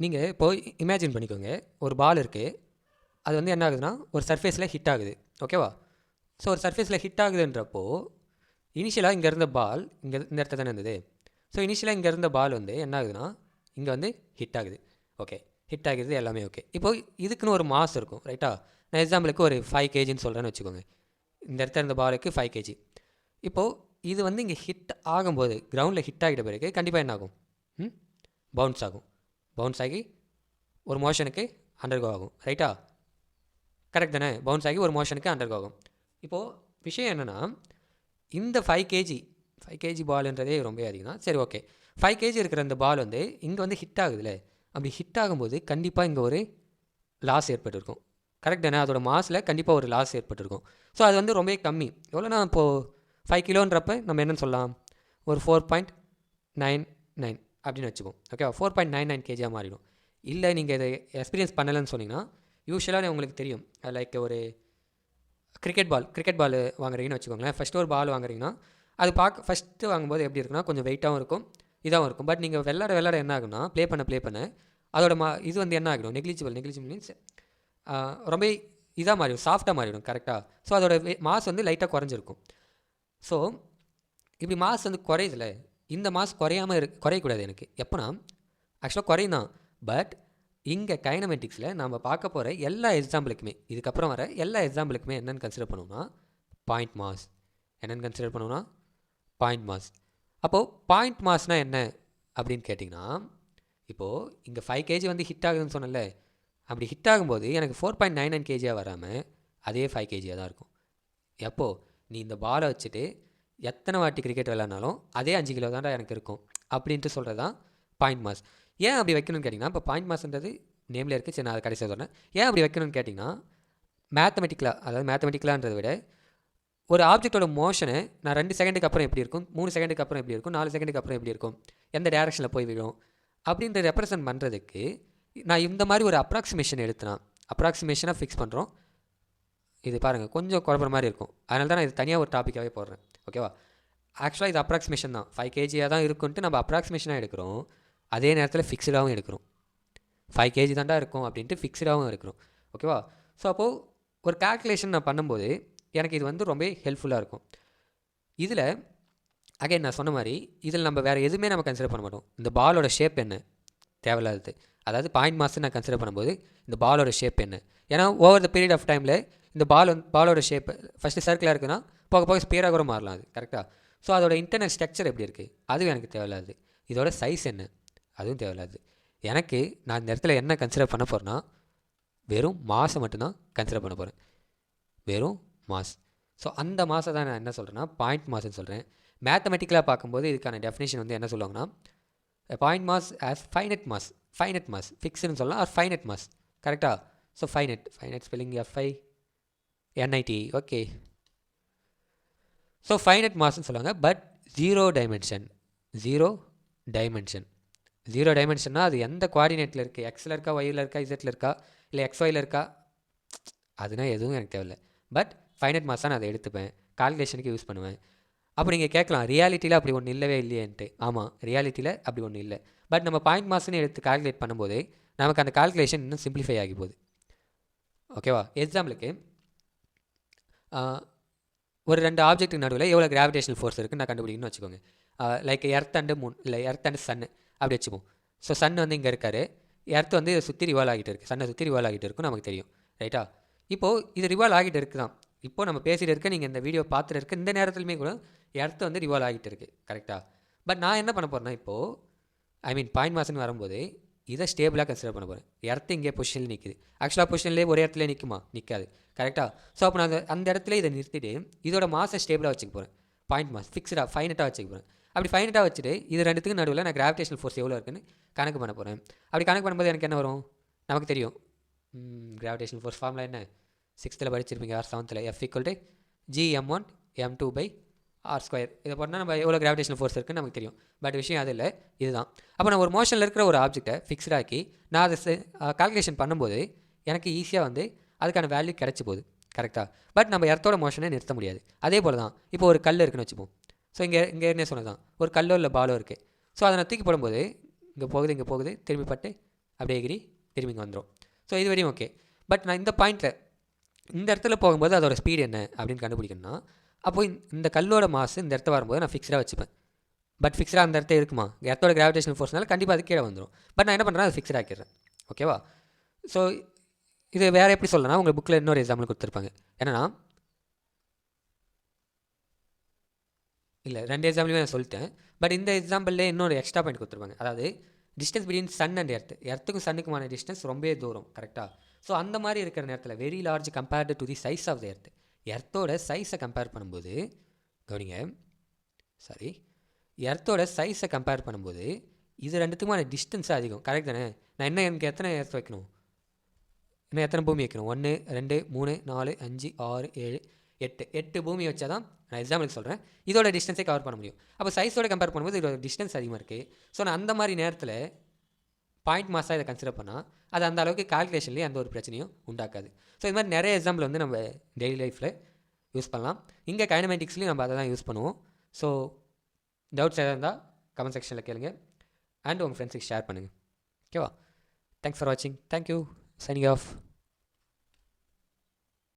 நீங்கள் இப்போ இமேஜின் பண்ணிக்கோங்க, ஒரு பால் இருக்குது. அது வந்து என்ன ஆகுதுன்னா ஒரு சர்ஃபேஸில் ஹிட் ஆகுது. ஓகேவா? ஸோ ஒரு சர்ஃபேஸில் ஹிட் ஆகுதுன்றப்போ இனிஷியலாக இங்கே இருந்த பால் இங்கே இந்த இடத்துல தானே இருந்தது. ஸோ இனிஷியலாக இங்கே இருந்த பால் வந்து என்ன ஆகுதுன்னா இங்கே வந்து ஹிட் ஆகுது. ஓகே, ஹிட் ஆகுது, எல்லாமே ஓகே. இப்போது இதுக்குன்னு ஒரு மாஸ் இருக்கும், ரைட்டா? நான் எக்ஸாம்பிளுக்கு ஒரு 5 kgன்னு சொல்கிறேன்னு வச்சுக்கோங்க. இந்த இடத்துல இருந்த பாலுக்கு 5 kg. இப்போது இது வந்து இங்கே ஹிட் ஆகும்போது, கிரவுண்டில் ஹிட் ஆகிட்ட பிறகு கண்டிப்பாக என்ன ஆகும்? பவுன்ஸ் ஆகும். பவுன்ஸ் ஆகி ஒரு மோஷனுக்கு அண்டர்கோ ஆகும், ரைட்டா? கரெக்ட் தானே? பவுன்ஸ் ஆகி ஒரு மோஷனுக்கு அண்டர்கோ ஆகும். இப்போது விஷயம் என்னென்னா, இந்த 5 kg பால்ன்றதே ரொம்ப அதிகம் தான். சரி, ஓகே. 5 kg இருக்கிற இந்த பால் வந்து இங்கே வந்து ஹிட் ஆகுதுல்ல, அப்படி ஹிட் ஆகும்போது கண்டிப்பாக இங்கே ஒரு லாஸ் ஏற்பட்டிருக்கும். கரெக்ட் தானே? அதோட மாஸில் கண்டிப்பாக ஒரு லாஸ் ஏற்பட்டிருக்கும். ஸோ அது வந்து ரொம்ப கம்மி. எவ்வளோனா இப்போது 5 கிலோன்றப்ப நம்ம என்னென்னு சொல்லலாம், ஒரு 4.99 அப்படின்னு வச்சுப்போம். ஓகே, 4.99 kg மாறிடும். இல்லை நீங்கள் இதை எக்ஸ்பீரியன்ஸ் பண்ணலைன்னு சொன்னீங்கன்னா, யூஸ்வலாக உங்களுக்கு தெரியும், லைக் ஒரு கிரிக்கெட் பால் வாங்குறீங்கன்னு வச்சுக்கோங்களேன். ஃபஸ்ட்டு ஒரு பால் வாங்குறீங்கன்னா அது ஃபஸ்ட்டு வாங்கும்போது எப்படி இருக்குன்னா கொஞ்சம் வெயிட்டாகவும் இருக்கும், இதாகவும் இருக்கும். பட் நீங்கள் விளாட என்ன ஆகும்னா, ப்ளே பண்ண அதோட இது வந்து என்ன ஆகிடும், நெக்லிஜிபிள் மீன்ஸ் ரொம்ப இதாக மாறிடும், சாஃப்டாக மாறிடும். கரெக்டாக? ஸோ அதோட மாஸ் வந்து லைட்டாக குறைஞ்சிருக்கும். ஸோ இப்படி மாஸ் வந்து குறையுதுல, இந்த மாஸ் குறையக்கூடாது எனக்கு. எப்போனா ஆக்சுவலாக குறையும் தான். பட் இங்கே கைனமெட்டிக்ஸில் நம்ம பார்க்க போகிற எல்லா எக்ஸாம்பிளுக்குமே, இதுக்கப்புறம் வர எல்லா எக்ஸாம்பிளுக்குமே என்னென்னு கன்சிடர் பண்ணுவோம்னா பாயிண்ட் மாஸ். என்னென்னு கன்சிடர் பண்ணுவோம்னா பாயிண்ட் மாஸ். அப்போது பாயிண்ட் மாஸ்னால் என்ன அப்படின்னு கேட்டிங்கன்னா, இப்போது இங்கே 5 kg வந்து ஹிட் ஆகுதுன்னு சொன்னல, அப்படி ஹிட் ஆகும்போது எனக்கு 4.99 kg வராமல் அதே 5 kg தான் இருக்கும். எப்போது நீ இந்த பாலை வச்சுட்டு எத்தனை வாட்டி கிரிக்கெட் விளையாடினாலும் அதே 5 கிலோ தான்டா எனக்கு இருக்கும் அப்படின்ட்டு சொல்கிறது தான் பாயிண்ட் மாஸ். ஏன் அப்படி வைக்கணும்னு கேட்டிங்கன்னா, இப்போ பாயிண்ட் மாஸ்ன்றது நேமில் இருக்குது. சரி, நான் அதை கடைசியாக சொல்கிறேன். ஏன் அப்படி வைக்கணும்னு கேட்டிங்கன்னா, மேத்தமெட்டிக்கலான்றதை விட ஒரு ஆப்ஜெக்டோட மோஷனை நான் 2 செகண்டுக்கு அப்புறம் எப்படி இருக்கும், 3 செகண்டுக்கு அப்புறம் எப்படி இருக்கும், 4 செகண்டுக்கு அப்புறம் எப்படி இருக்கும், எந்த டேரக்ஷனில் போய் விடும் அப்படின்ற ரெப்ரசன்ட் பண்ணுறதுக்கு நான் இந்த மாதிரி ஒரு அப்ராக்சிமேஷனாக ஃபிக்ஸ் பண்ணுறோம். இது பாருங்கள், கொஞ்சம் குழப்பற மாதிரி இருக்கும். அதனால தான் நான் இது தனியாக ஒரு டாப்பிக்காகவே போடுறேன். ஓகேவா? ஆக்சுவலாக இது அப்ராக்சிமேஷன் தான். 5 kg தான் இருக்குன்ட்டு நம்ம அப்ராக்சிமேஷனாக எடுக்கிறோம். அதே நேரத்தில் ஃபிக்ஸ்டாகவும் எடுக்கிறோம். 5 kg தாண்டா இருக்கும் அப்படின்ட்டு ஃபிக்ஸ்டாகவும் எடுக்கிறோம். ஓகேவா? ஸோ அப்போது ஒரு கால்குலேஷன் நான் பண்ணும்போது எனக்கு இது வந்து ரொம்ப ஹெல்ப்ஃபுல்லாக இருக்கும். இதில் அகைன் நான் சொன்ன மாதிரி இதில் நம்ம வேறு எதுவுமே நம்ம கன்சிடர் பண்ண மாட்டோம். இந்த பாலோட ஷேப் என்ன தேவையில்லாதது. அதாவது பாயிண்ட் மாஸ் நான் கன்சிடர் பண்ணும்போது இந்த பாலோட ஷேப் என்ன, ஏன்னா ஓவர் த பீரியட் ஆஃப் டைமில் இந்த பாலோட ஷேப் ஃபஸ்ட்டு சர்க்கிளாக இருக்குன்னா போக போக ஸ்பியராக கூட மாறலாம். அது கரெக்டாக? ஸோ அதோட இன்டர்னல் ஸ்ட்ரக்சர் எப்படி இருக்குது அதுவும் எனக்கு தேவையில்லாது. இதோட சைஸ் என்ன அதுவும் தேவையில்லாது. எனக்கு நான் இந்த இடத்துல என்ன கன்சிடர் பண்ண போகிறேன்னா வெறும் மாஸை மட்டும்தான் கன்சிடர் பண்ண போகிறேன். வெறும் மாஸ். ஸோ அந்த மாஸை தான் நான் என்ன சொல்கிறேன்னா பாயிண்ட் மாஸ்ன்னு சொல்கிறேன். மேத்தமெட்டிக்கலாக பார்க்கும்போது இதுக்கான டெஃபினேஷன் வந்து என்ன சொல்லுவாங்கன்னா, point mass as finite mass ஃபிக்ஸ்டுன்னு சொல்லலாம், ஆர் ஃபைனட் மாஸ். கரெக்டாக? So finite spelling FINIT. Okay, so finite மாஸ்ன்னு சொல்லுவாங்க. பட் ஜீரோ டைமென்ஷன்னா அது எந்த குவாடினேட்டில் இருக்குது, எக்ஸில் இருக்கா, ஒய்யில் இருக்கா, இசட்டில் இருக்கா, இல்லை XYயில் இருக்கா, அதுனா எதுவும் எனக்கு தேவையில்லை. பட் ஃபைனட் மாஸ் தான் நான் அதை எடுத்துப்பேன், கால்குலேஷனுக்கு யூஸ் பண்ணுவேன். அப்போ நீங்கள் கேட்கலாம், ரியாலிட்டியில் அப்படி ஒன்று இல்லவே இல்லையேன்ட்டு. ஆமாம், ரியாலிட்டியில் அப்படி ஒன்று இல்லை. பட் நம்ம பாயிண்ட் மாஸ்ன்னு எடுத்து கால்குலேட் பண்ணும்போது நமக்கு அந்த கால்குலேஷன் இன்னும் சிம்பிளிஃபை ஆகி போகுது. ஓகேவா? எக்ஸாம்பிளுக்கு ஒரு 2 ஆப்ஜெக்ட்டுக்கு நடுவில் எவ்வளோ கிராவிடேஷனல் ஃபோர்ஸ் இருக்குன்னு நான் கண்டுபிடிக்கணும்னு வச்சுக்கோங்க. லைக் எர்த் அண்டு மூன், இல்லை எர்த் அண்டு சன்னு அப்படி வச்சுப்போம். ஸோ சன் வந்து இங்கே இருக்கார், எர்த் வந்து சுற்றி ரிவால்வ் ஆகிட்டு இருக்குது, சன்னை சுற்றி ரிவால்வ் ஆகிட்டு இருக்கும், நமக்கு தெரியும். ரைட்டா? இப்போது இது ரிவால்வ் ஆகிட்டு இருக்குது தான். இப்போது நம்ம பேசிகிட்டு இருக்க, நீங்கள் இந்த வீடியோ பார்த்துட்டு இருக்க இந்த நேரத்துலையுமே கூட எர்த் வந்து ரிவால்வ் ஆகிட்டு இருக்குது. கரெக்டாக? பட் நான் என்ன பண்ண போகிறேன்னா, இப்போது பாயிண்ட் மாஸ்ன்னு வரும்போது இதை ஸ்டேபிளாக கன்சிடர் பண்ண போகிறேன். எர்த்து இங்கே பொசிஷனில் நிற்குது. ஆக்சுவலாக பொசிஷன்லேயே ஒரே இடத்துல நிற்குமா? நிற்காது. கரெக்டாக? ஸோ அப்போ நான் அந்த இடத்துல இதை நிறுத்திட்டு இதோட மாஸை ஸ்டேபிளாக வச்சுக்க போகிறேன். பாயிண்ட் மாஸ் ஃபிக்ஸ்டாக ஃபைனட்டாக வச்சுக்க போகிறேன். அப்படி ஃபைனட்டாக வச்சுட்டு இது ரெண்டுத்துக்கு நடுவில் நான் கிராவிடேஷனல் ஃபோர்ஸ் எவ்வளோ இருக்குன்னு கணக்கு பண்ண போகிறேன். அப்படி கணக்கு பண்ணும்போது எனக்கு என்ன வரும்? நமக்கு தெரியும், கிராவிடேஷனல் ஃபோர்ஸ் ஃபார்முலா என்ன, 6th படிச்சிருப்பீங்க, R 7th. F = Gm1 m2/r². இதை போட்டால் நம்ம எவ்வளோ கிராவிடேஷனல் ஃபோர்ஸ் இருக்குன்னு நமக்கு தெரியும். பட் விஷயம் அது இல்லை, இதுதான். அப்போ நான் ஒரு மோஷனில் இருக்கிற ஒரு ஆப்ஜெக்டை ஃபிக்ஸ்டாக்கி நான் அதை கால்குலேஷன் பண்ணும்போது எனக்கு ஈஸியாக வந்து அதுக்கான வேல்யூ கிடச்சி போகுது. கரெக்டாக? பட் நம்ம எர்த்தோட மோஷனை நிறுத்த முடியாது. அதே போல் தான் இப்போ ஒரு கல் இருக்குன்னு வச்சுப்போம். ஸோ இங்கே என்ன சொன்னது தான், ஒரு கல்லோ இல்லை பாலோ இருக்குது. ஸோ அதை நான் தூக்கி போடும்போது இங்கே போகுது திரும்பி பட்டு அப்படியே எகிரி திரும்பி இங்கே வந்துடும். ஸோ இது வரையும் ஓகே. பட் நான் இந்த பாயிண்ட்டில் இந்த இடத்துல போகும்போது அதோட ஸ்பீடு என்ன அப்படின்னு கண்டுபிடிக்கணும்னா, அப்போ இந்த கல்லோட மாஸ் இந்த இடத்த வரும்போது நான் ஃபிக்ஸ்டாக வச்சுப்பேன். பட் ஃபிக்ஸ்டாக அந்த இடத்த இருக்குமா, எர்த்தோட கிராவிடேஷனல் ஃபோர்ஸ்னால கண்டிப்பாக அது கீழே வந்துடும். பட் நான் என்ன பண்ணுறேன், அது ஃபிக்ஸ்டாக ஆக்கிடுறேன். ஓகேவா? ஸோ இது வேறு எப்படி சொல்லலாம், உங்கள் புக்கில் இன்னொரு எக்ஸாம்பிள் கொடுத்துருப்பாங்க. என்னன்னா, இல்லை 2 எக்ஸாம்பிளுமே நான் சொல்லிட்டேன். பட் இந்த எக்ஸாம்பிள்லேயே இன்னொரு எக்ஸ்ட்ரா பாயிண்ட் கொடுத்துருப்பாங்க. அதாவது டிஸ்டன்ஸ் பிட்வீன் சன் அண்ட் எர்த்துக்கும் சன்னுக்குமான டிஸ்டன்ஸ் ரொம்பவே தூரம், கரெக்டாக? ஸோ அந்த மாதிரி இருக்கிற நேரத்தில் very large compared to the size of the எர்த்தோட சைஸை கம்பேர் பண்ணும்போது, கவனிங்க, சாரி, எர்த்தோட சைஸை கம்பேர் பண்ணும்போது இது ரெண்டுத்துக்குமான டிஸ்டன்ஸு அதிகம், கரெக்ட் தானே? நான் என்ன எனக்கு எத்தனை எர்த் வைக்கணும், இன்னும் எத்தனை பூமி வைக்கணும்? 1 2 3 4 5 6 7 8 பூமி வச்சா தான் நான் எக்ஸாம்பிளுக்கு சொல்கிறேன் இதோட டிஸ்டன்ஸே கவர் பண்ண முடியும். அப்போ சைஸோட கம்பேர் பண்ணும்போது இதோட டிஸ்டன்ஸ் அதிகமாக இருக்குது. ஸோ நான் அந்த மாதிரி நேரத்தில் பாயிண்ட் மாஸாக இதை கன்சிடர் பண்ணால் அது அந்த அளவுக்கு கால்குலேஷன்லேயே எந்த ஒரு பிரச்சனையும் உண்டாக்காது. ஸோ இது மாதிரி நிறைய எக்ஸாம்பிள் வந்து நம்ம டெய்லி லைஃப்பில் யூஸ் பண்ணலாம். இங்கே கைனமேட்டிக்ஸ்லேயும் நம்ம அதை தான் யூஸ் பண்ணுவோம். ஸோ டவுட்ஸ் எதாவது இருந்தால் கமெண்ட் செக்ஷனில் கேளுங்க அண்ட் உங்கள் ஃப்ரெண்ட்ஸுக்கு ஷேர் பண்ணுங்கள். ஓகேவா? தேங்க்ஸ் ஃபார் வாட்சிங். தேங்க்யூ. Signing off.